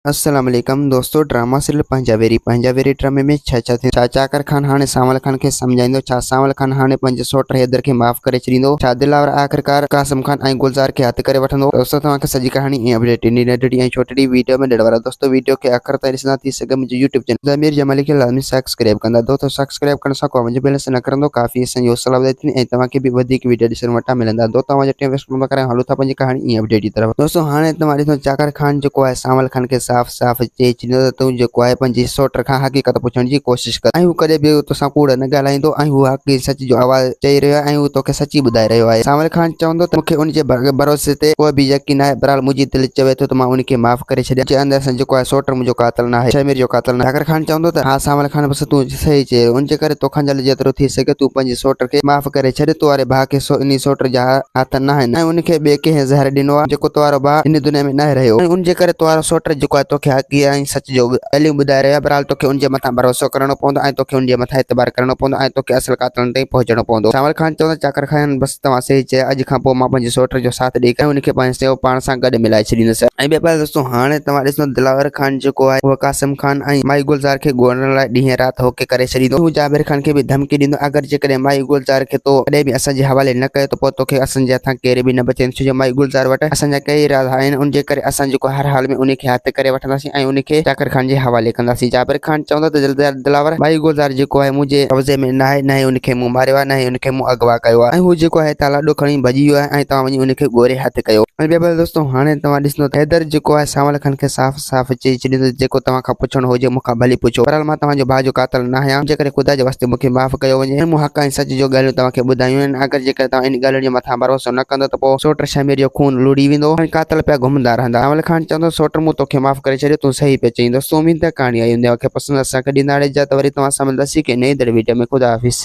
अस्सलाम वालेकुम दोस्तों। ड्रामा सीरियल पंजाबेरी ड्रामे में चाकर खान हाणे सावल खान के समझाइंदो छा सावल खान हाणे पंहिंजे सौट हैदर के माफ़ करे छॾींदो। छा दिलावर आख़िरकार कासिम खान ऐं गुलज़ार के हथ करे वठंदो। दोस्तों तव्हांखे सॼी कहानी ऐं अपडेट इन नंढड़ी ऐं छोटी वीडियो में ॾियण वारा दोस्तों। वीडियो के आख़िर ताईं ॾिसंदा थी सघे मुंहिंजे यूट्यूब चैनल ज़मीर जमाली के लाज़मी सब्सक्राइब कंदा। दोस्तों सब्सक्राइब करण सां को मुंहिंजे बैलेंस न करंदो काफ़ी असांजी हौसला वधे थी ऐं तव्हांखे बि वधीक वीडियो ॾिसण वटां मिलंदा। दोस्तों तव्हांजे टाइम वेस्ट न करे हलूं था पंहिंजी कहानी ऐं अपडेट की तरफ। दोस्तों हाणे तव्हां ॾिसो चाकर खान जेको आहे सावल खान के साफ़ चई छॾींदो त तूं जेको आहे पंहिंजी सौट खां हक़ीक़त पुछण जी कोशिश कर ऐं हू कॾहिं बि तोसां कूड़ न ॻाल्हाईंदो ऐं हू हक़ी सच जो आवाज़ चई रहियो आहे ऐं हू तोखे सची ॿुधाए रहियो आहे। सावल खान चवंदो त मूंखे उनजे भरोसे ते कोई बि यकीन आहे, बहरहाल मुंहिंजी दिलि चवे थो त मां उनखे माफ़ करे छॾियां। जे अंदरि सां जेको आहे सौट मुंहिंजो कातिल न आहे, शमीर जो कातिल न आहे। चाकर खान चवंदो त हा सावल खान बसि तूं सही चए, उनजे करे तोखां जल्द जेतिरो थी सघे तूं पंहिंजी सौट खे माफ़ करे छॾ। तो वारे भाउ खे इन सौट जा हथ न आहिनि ऐं उनखे ॿिए कंहिं ज़हर ॾिनो आहे जेको तो वारो भाउ इन दुनिया में न रहियो ऐं उनजे करे तो वारो सौट जेको आहे तोखे हक़ी ऐं सच जो ॻाल्हियूं ॿुधाए रहियो आहे। बहरहाल तोखे उनजे मथां भरोसो करणो पवंदो ऐं तोखे उनजे मथां एतबार करणो पवंदो ऐं तोखे असल कातिलनि ताईं पहुचणो पवंदो। सावल खान चवंदो चाकर खान बसि तव्हां सही चए, अॼु खां पोइ मां पंहिंजी सौट जो साथ ॾेई करे उनखे पंहिंजे पाण सां गॾु मिलाए छॾींदुसि। ऐं ॿिए पासे दोस्तों हाणे तव्हां ॾिसो दिलावर खान जेको आहे उहो कासिम खान ऐं माई गुलज़ार खे ॻोल्हण लाइ ॾींहं राति होके करे छॾींदो। हू जाबिर खान खे बि धमकी ॾींदो अगरि जेकॾहिं माई गुलज़ार खे तो कॾहिं बि असांजे हवाले न कयो त पोइ तोखे असांजे हथां केर बि न बचे। छो जो माई गुलज़ार वटि असांजा कई इरादा आहिनि, उनजे करे असां जेको हर हाल में उनखे हथ करे वठंदासीं ऐं उनखे चाकर खान जे हवाले कंदासीं। जाबिर खान चवंदो त दिलावर माई गुलज़ार जेको आहे मुंहिंजे कब्ज़े में न आहे, न ई उनखे मूं मारियो आहे, न ई उनखे मूं अगवा कयो आहे ऐं हू जेको आहे हितां लाॾो खणी भॼी वियो आहे ऐं तव्हां वञी उनखे ॻोरे हथु कयो। ऐं ॿिए पासे दोस्तों हाणे तव्हां ॾिसंदो त हैदर जेको आहे सावल खान खे साफ़ चई छॾींदो जेको तव्हां खां पुछणो हुजे मूंखां भली पुछो, बहरहाल मां तव्हांजो भाउ जो कातिल न आहियां। जेकॾहिं ख़ुदा जे वास्ते मूंखे माफ़ कयो वञे, मूं हक़ ऐं सच जो ॻाल्हियूं तव्हांखे ॿुधायूं आहिनि। अगरि जेकर तव्हां इन ॻाल्हियुनि जे मथां भरोसो न कंदो त पोइ सौट शमीर जो खून लुड़ी वेंदो ऐं कातिल पिया घुमंदा रहंदा। सावल खान चवंदो सौट मूं तोखे माफ़ करे छॾियो, तूं सही पिया चईं। दोस्तों उम्मीद आहे कहाणी आई हूंदी, पसंदि असांखे ॾींदा इजाज़त। वरी तव्हां सां मिलंदासीं के नई वीडियो में। ख़ुदा हाफ़िज़।